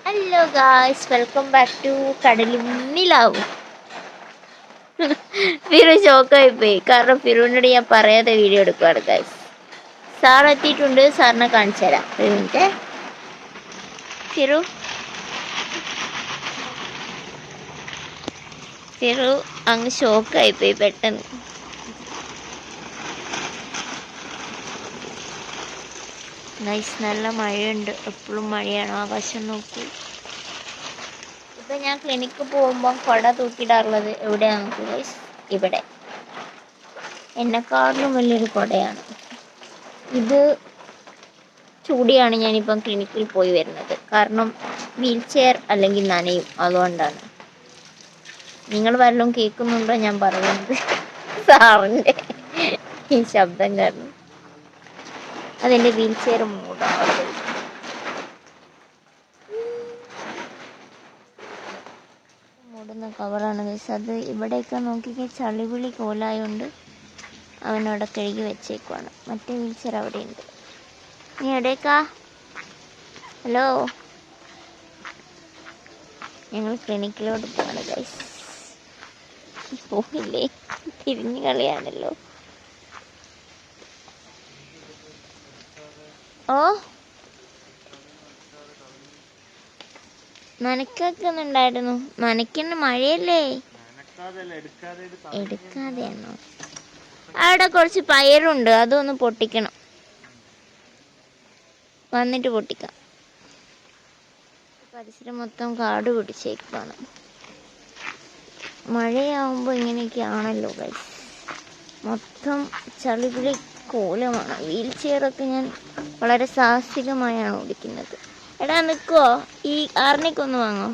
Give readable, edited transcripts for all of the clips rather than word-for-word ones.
Hello guys, welcome back to കടലുണ്ണിലാവും. ഫിറു ഷോക്കായി പോയി, കാരണം ഫിറുവിനോട് ഞാൻ പറയാതെ വീഡിയോ എടുക്കുവാണ് ഗായ്സ്. സാർ എത്തിയിട്ടുണ്ട്, സാറിനെ കാണിച്ചു തരാം. ഒരു മിനിറ്റ്. ഫിറു അങ്ങ് ഷോക്കായി പോയി പെട്ടെന്ന്. നൈസ്, നല്ല മഴയുണ്ട്. എപ്പോഴും മഴയാണ്. ആകാശം നോക്കൂ. ഇപ്പൊ ഞാൻ ക്ലിനിക്ക് പോകുമ്പോൾ കൊട തൂക്കിയിടാറുള്ളത് എവിടെയാണ് നോക്കൂ ഗൈസ്. ഇവിടെ എന്നെക്കാട്ടിലും വലിയൊരു കൊടയാണ് ഇത്. ചൂടിയാണ് ഞാനിപ്പം ക്ലിനിക്കിൽ പോയി വരുന്നത്, കാരണം വീൽ ചെയർ അല്ലെങ്കിൽ നനയും. അതുകൊണ്ടാണ്. നിങ്ങൾ വല്ലതും കേൾക്കുന്നുണ്ടോ ഞാൻ പറയുന്നത്? സാറിൻ്റെ ഈ ശബ്ദം കാരണം. അതെൻ്റെ വീൽ ചെയർ മൂടാണ്. മൂടുന്ന കവറാണ് ഗൈസ്. അത് ഇവിടെയൊക്കെ നോക്കിക്കേ, ചളിവിളി കോലായോണ്ട് അവനവിടെ കഴുകി വെച്ചേക്കുവാണ്. മറ്റേ വീൽ ചെയർ അവിടെയുണ്ട്. നീ എവിടേക്കാ? ഹലോ, ഞങ്ങൾ ക്ലിനിക്കിലോട്ട് പോവാണ് ഗൈസ്. പോകില്ലേ? തിരിഞ്ഞു കളിയാണല്ലോ. ഓ, നനക്കൊന്നുണ്ടായിരുന്നു. നനയ്ക്കുന്ന മഴയല്ലേ. എടുക്കാതെയാണോ? അവിടെ കുറച്ച് പയറുണ്ട്, അതൊന്ന് പൊട്ടിക്കണം. വന്നിട്ട് പൊട്ടിക്കാം. പരിസരം മൊത്തം കാട് പിടിച്ചേക്കാണ്. മഴയാവുമ്പോൾ ഇങ്ങനെയൊക്കെയാണല്ലോ ഗൈസ്. മൊത്തം ചളിപിളി കോലമാണ്. വീൽ ചെയറൊക്കെ ഞാൻ വളരെ സാഹസികമായാണ് ഓടിക്കുന്നത്. എടാ നിൽക്കുവോ? ഈ ആർണിക്കൊന്ന് വാങ്ങോ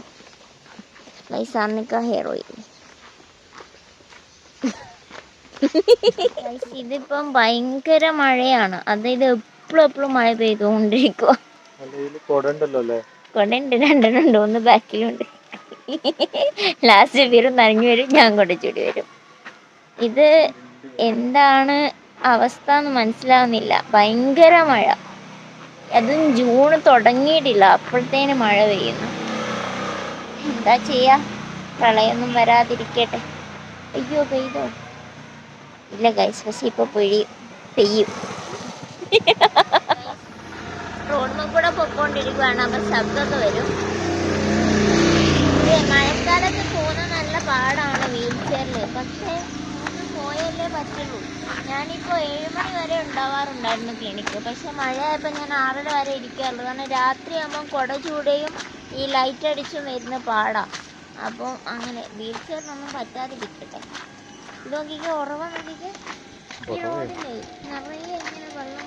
ഗൈസ്. Arnica hair oil. ഇതിപ്പം ഭയങ്കര മഴയാണ്. അതായത് എപ്പോഴും മഴ പെയ്തുകൊണ്ടിരിക്കുക. കൊടയുണ്ട്, രണ്ടെണ്ണുണ്ട്. ഒന്ന് ബാക്കിലുണ്ട്. ലാസ്റ്റ് പേരും നനഞ്ഞു വരും, ഞാൻ കൊടച്ചൂടി വരും. ഇത് എന്താണ് അവസ്ഥ എന്ന് മനസ്സിലാവുന്നില്ല. ഭയങ്കര മഴ. അതും ജൂൺ തുടങ്ങിയിട്ടില്ല, അപ്പോഴത്തേന് മഴ പെയ്യുന്നു. എന്താ ചെയ്യാ? പ്രളയമൊന്നും വരാതിരിക്കട്ടെ. അയ്യോ, പെയ്തോ? ഇല്ല ഗൈസ്, പക്ഷെ ഇപ്പൊ പെയ്യും. റോഡിൽ കൂടെ പൊക്കോണ്ടിരിക്കുകയാണ്, അപ്പൊ ശബ്ദമൊക്കെ വരും. മഴക്കാലത്ത് പോകുന്ന നല്ല പാടാണ് വീൽ ചെയറിൽ. പക്ഷേ നമുക്ക് പോയല്ലേ പറ്റുള്ളൂ. ഞാനിപ്പോൾ 7 മണി വരെ ഉണ്ടാവാറുണ്ടായിരുന്നു ക്ലിനിക്ക്. പക്ഷെ മഴയായപ്പോൾ ഞാൻ 6:30 വരെ ഇരിക്കാറുള്ളൂ. കാരണം രാത്രിയാകുമ്പം കുട ചൂടയും ഈ ലൈറ്റ് അടിച്ചും വരുന്ന പാടാ. അപ്പോൾ അങ്ങനെ വീൽ ചെയറിനൊന്നും പറ്റാതിരിക്കട്ടെ. നോക്കിക്ക്, ഉറവ നോക്കിക്ക്. ഈ റോഡിലേ നിറയെ ഇങ്ങനെ വെള്ളം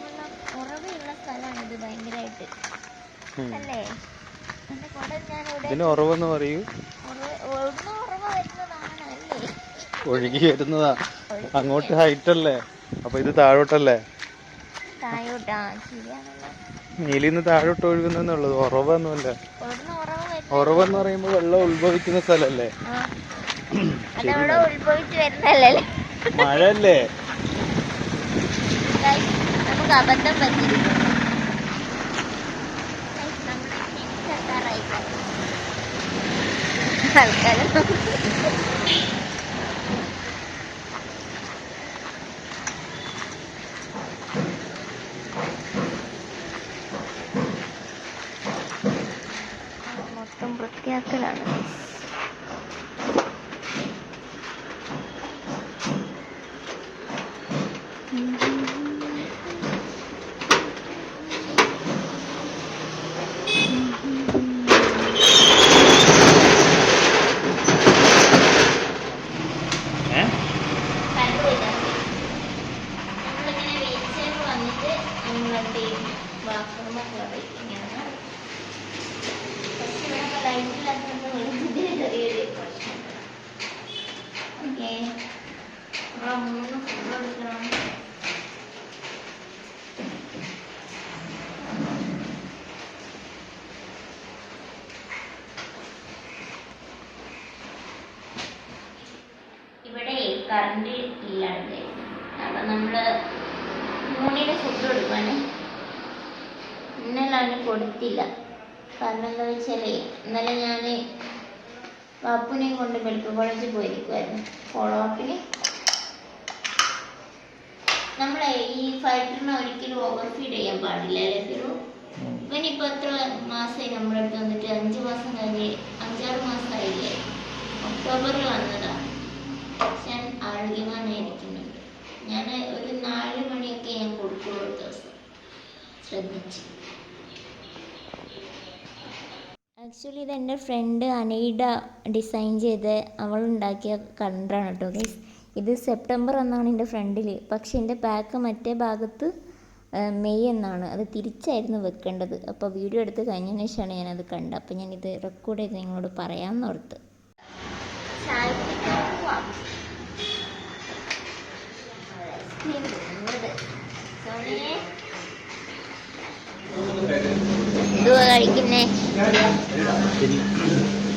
ഉറവയുള്ള സ്ഥലമാണിത് ഭയങ്കരമായിട്ട്, അല്ലേ? എന്റെ കുട ഞാൻ ഉറവ വരുന്നതാണ് അല്ലേ? ഒഴുകി വരുന്നതാ. അങ്ങോട്ട് ഹൈറ്റ് അല്ലേ, അപ്പൊ ഇത് താഴോട്ടല്ലേ? താഴോട്ടാ, ശരിയാണല്ലോ. നീലിന്ന് താഴോട്ട് ഒഴുകുന്നുള്ളത് ഉറവൊന്നുമല്ല. ഉറവെന്ന് പറയുമ്പോ വെള്ളം ഉത്ഭവിക്കുന്ന സ്ഥലല്ലേ? മഴയല്ലേ? നമുക്ക് അബദ്ധം പറ്റിയിരിക്കുന്നു. ആൾക്കാരും മൊത്തം വൃത്തിയാക്കലാണ്. ഇവിടെ കറണ്ട് ഇല്ലാണ്ട്, അപ്പം നമ്മള് മൂന്നിയുടെ ഫുഡ് കൊടുക്കാന് ഇന്നലെ അവന് കൊടുത്തില്ല. കാരണം എന്താ വെച്ചാലേ ഇന്നലെ ഞാൻ പാപ്പുനെയും കൊണ്ട് മെഡിക്കൽ കോളേജിൽ പോയിരിക്കുമായിരുന്നു ഫോളോ അപ്പിന്. നമ്മളെ ഈ ഫൈറ്ററിനെ ഒരിക്കലും ഓവർ ഫീഡ് ചെയ്യാൻ പാടില്ല അല്ലേ ഫിറു? ഇവനിപ്പോ എത്ര മാസമായി നമ്മുടെ അടുത്ത് വന്നിട്ട്? 5 മാസം കഴിഞ്ഞ് 5-6 മാസമായില്ലേ? ഒക്ടോബറിൽ വന്നതാ. പക്ഷെ ആരോഗ്യവാനായിരിക്കുന്നുണ്ട്. ഞാൻ ഒരു 4 മണിയൊക്കെ ഞാൻ കൊടുക്കുള്ളൂ ഒരു ദിവസം, ശ്രദ്ധിച്ച്. ആക്ച്വലി ഇത് എൻ്റെ ഫ്രണ്ട് അനൈഡ ഡിസൈൻ ചെയ്ത് അവളുണ്ടാക്കിയ കലണ്ടറാണ് കേട്ടോ ഗൈസ്. ഇത് സെപ്റ്റംബർ എന്നാണ് എൻ്റെ ഫ്രണ്ടിൽ, പക്ഷെ എൻ്റെ പാക്ക് മറ്റേ ഭാഗത്ത് മെയ് എന്നാണ്. അത് തിരിച്ചായിരുന്നു വെക്കേണ്ടത്. അപ്പോൾ വീഡിയോ എടുത്ത് കഴിഞ്ഞതിന് ശേഷമാണ് ഞാനത് കണ്ടത്. അപ്പോൾ ഞാനിത് റെക്കോർഡ് ചെയ്ത് നിങ്ങളോട് പറയാമെന്ന് ഓർത്ത്. എന്തുവാ കഴിക്കുന്നേ?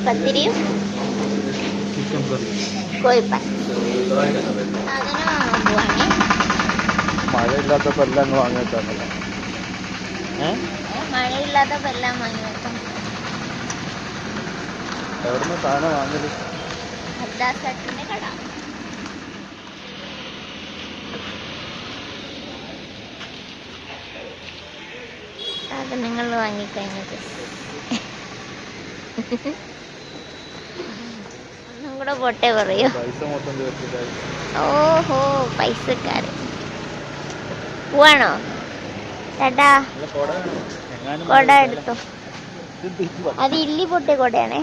പത്തിരിയും കോഴിപ്പാൻ. സാധനം വാങ്ങാൻ പോവാണേ. മഴയില്ലാത്തപ്പോ എല്ലാം അങ്ങ് വാങ്ങി വെച്ചാണല്ലോ. മഴയില്ലാത്തപ്പോ എല്ലാം വാങ്ങി വെക്കാം. എവിടുന്ന് സാധനം വാങ്ങല്? ഹദ്ദാസട്ടിന്റെ കട. അത് നിങ്ങൾ വാങ്ങിക്കഴിഞ്ഞത് ഒന്നും കൂടെ പോട്ടെ പറയൂ. പൈസ മൊത്തം തീർത്തിട്ടായി. ഓഹോ, പൈസക്കാരൻ. പോവാണോ ചേട്ടാ? കൊട എടുത്തോ. അത് ഇല്ലി പൊട്ടിയ കൊടയാണേ.